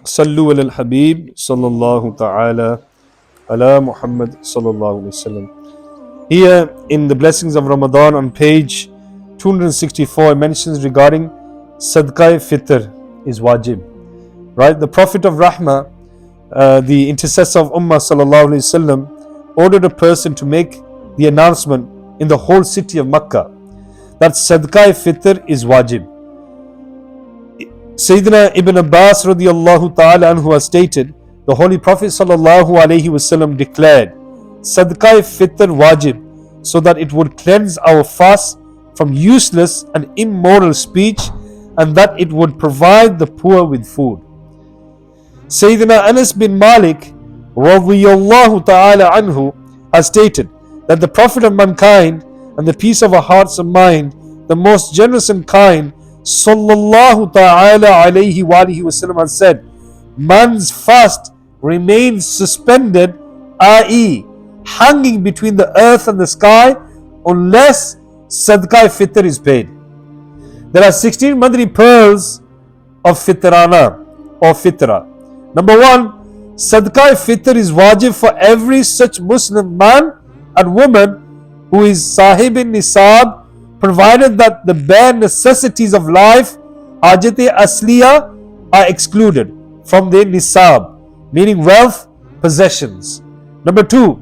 Sallu ala al-Habib sallallahu ta'ala ala Muhammad sallallahu alayhi wasallam. Here in the blessings of Ramadan on page 264 it mentions regarding Sadaqah Fitr is wajib. Right? The Prophet of Rahmah, the intercessor of Ummah sallallahu alayhi wasallam, ordered a person to make the announcement in the whole city of Makkah that Sadaqah Fitr is wajib. Sayyidina Ibn Abbas radiyallahu ta'ala anhu has stated, the Holy Prophet sallallahu alayhi wasallam declared Sadaqah Fitr wajib so that it would cleanse our fast from useless and immoral speech and that it would provide the poor with food. Sayyidina Anas bin Malik radiyallahu ta'ala anhu has stated that the Prophet of mankind and the peace of our hearts and mind, the most generous and kind, sallallahu ta'ala alayhi wa alihi wasallam has said, man's fast remains suspended, i.e. hanging between the earth and the sky, unless Sadaqah Fitr is paid. There are 16 Madri pearls of Fitrana or Fitra. Number 1, Sadaqah Fitr is wajib for every such Muslim man and woman who is Sahib in Nisab, provided that the bare necessities of life, Hajat-e Asliya, are excluded from the Nisab, meaning wealth, possessions. Number 2,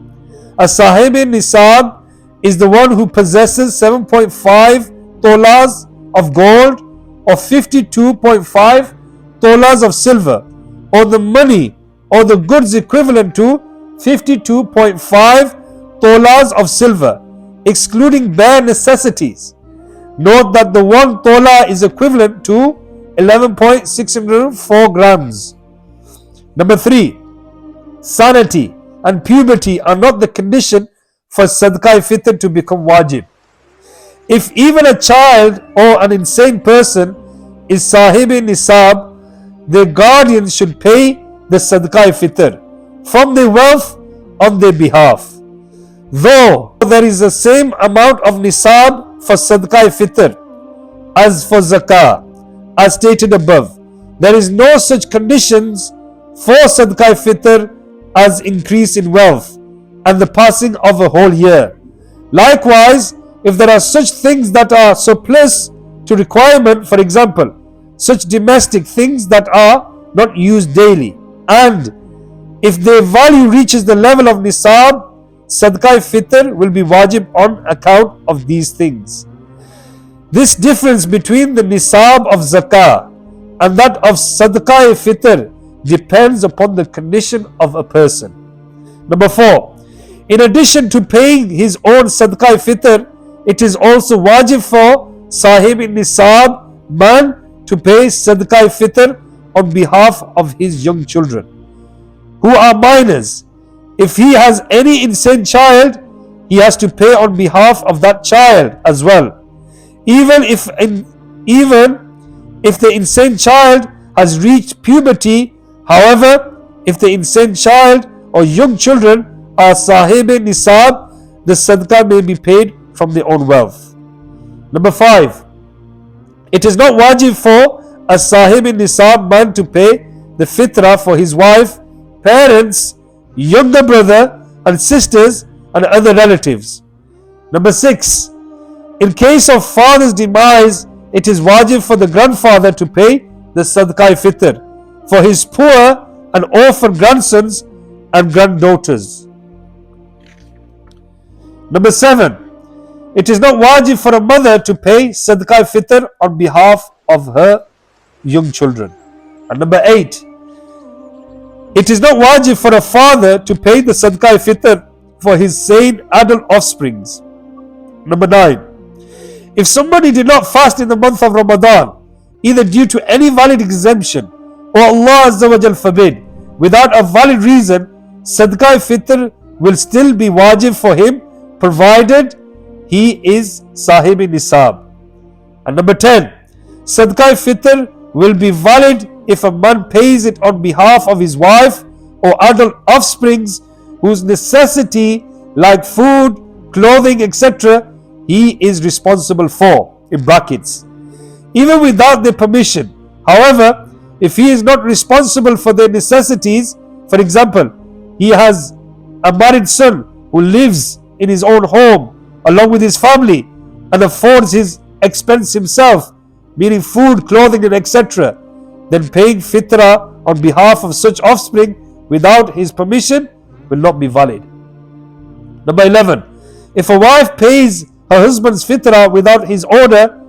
a Sahib in Nisab is the one who possesses 7.5 tolas of gold or 52.5 tolas of silver, or the money or the goods equivalent to 52.5 tolas of silver, excluding bare necessities. Note that the 1 tola is equivalent to 11.604 grams. Number 3, sanity and puberty are not the condition for Sadaqah Fitr to become wajib. If even a child or an insane person is Sahib-e Nisab, their guardians should pay the Sadaqah Fitr from their wealth on their behalf. Though there is the same amount of Nisab for Sadaqah Fitr as for Zakah, as stated above, there is no such conditions for Sadaqah Fitr as increase in wealth and the passing of a whole year. Likewise, if there are such things that are surplus to requirement, for example, such domestic things that are not used daily, and if their value reaches the level of Nisab, Sadaqah Fitr will be wajib on account of these things. This difference between the Nisab of Zakah and that of Sadaqah Fitr depends upon the condition of a person. Number 4, in addition to paying his own Sadaqah Fitr, it is also wajib for Sahib in Nisab man to pay Sadaqah Fitr on behalf of his young children who are minors. If he has any insane child, he has to pay on behalf of that child as well. Even if the insane child has reached puberty, however, if the insane child or young children are Sahib-e Nisab, the Sadaqah may be paid from their own wealth. Number 5, it is not wajib for a Sahib-e Nisab man to pay the Fitrah for his wife, parents, younger brother and sisters and other relatives. Number 6, in case of father's demise, it is wajib for the grandfather to pay the Sadaqah Fitr for his poor and orphan grandsons and granddaughters. Number 7, it is not wajib for a mother to pay Sadaqah Fitr on behalf of her young children. And number 8, it is not wajib for a father to pay the Sadaqah Fitr for his sane adult offsprings. Number 9, if somebody did not fast in the month of Ramadan, either due to any valid exemption or Allah Azza wa Jal forbid, without a valid reason, Sadaqah Fitr will still be wajib for him, provided he is Sahib in Nisab. And number 10, Sadaqah Fitr will be valid if a man pays it on behalf of his wife or adult offsprings whose necessity like food, clothing, etc. he is responsible for, in brackets, even without their permission. However, if he is not responsible for their necessities, for example, he has a married son who lives in his own home along with his family and affords his expense himself, meaning food, clothing and etc., then paying fitrah on behalf of such offspring without his permission will not be valid. Number 11. If a wife pays her husband's fitrah without his order,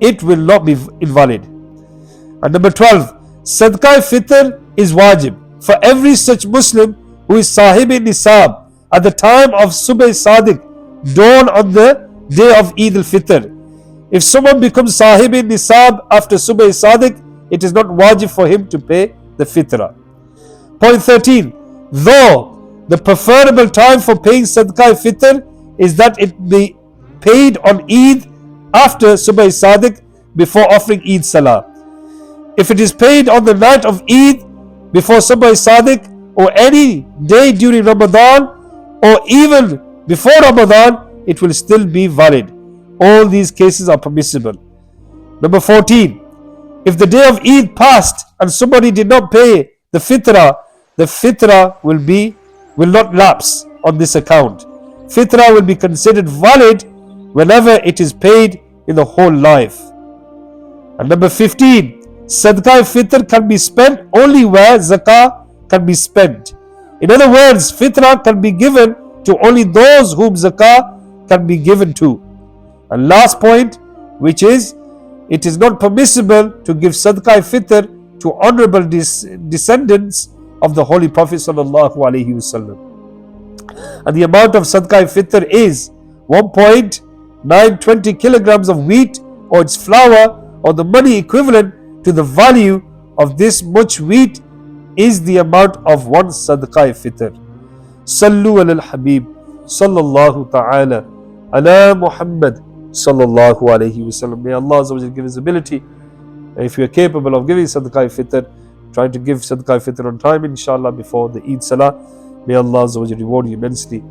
it will not be invalid. And number 12. Sadaqah Fitr is wajib for every such Muslim who is Sahib Nisab at the time of Subh Sadiq, dawn on the day of Eid al-Fitr. If someone becomes Sahib Nisab after Subh Sadiq, it is not wajib for him to pay the fitrah. Point 13. Though the preferable time for paying Sadaqah Fitr is that it be paid on Eid after Subh Sadiq before offering Eid Salah. If it is paid on the night of Eid before Subh Sadiq or any day during Ramadan or even before Ramadan, it will still be valid. All these cases are permissible. Number 14. If the day of Eid passed and somebody did not pay the fitrah will not lapse on this account. Fitrah will be considered valid whenever it is paid in the whole life. And number 15. Sadaqah Fitr can be spent only where zakah can be spent. In other words, fitrah can be given to only those whom zakah can be given to. And last point, which is, it is not permissible to give Sadaqah Fitr to honorable descendants of the Holy Prophet sallallahu alaihi wasallam. And the amount of Sadaqah Fitr is 1.920 kilograms of wheat or its flour, or the money equivalent to the value of this much wheat is the amount of one Sadaqah Fitr. Sallu ala al-Habib sallallahu ta'ala ala Muhammad sallallahu alayhi wasallam. May Allah Azza wa Jalla give his ability. And if you are capable of giving Sadaqah Fitr, trying to give Sadaqah Fitr on time, inshallah, before the Eid Salah, may Allah Azza wa Jalla reward you immensely.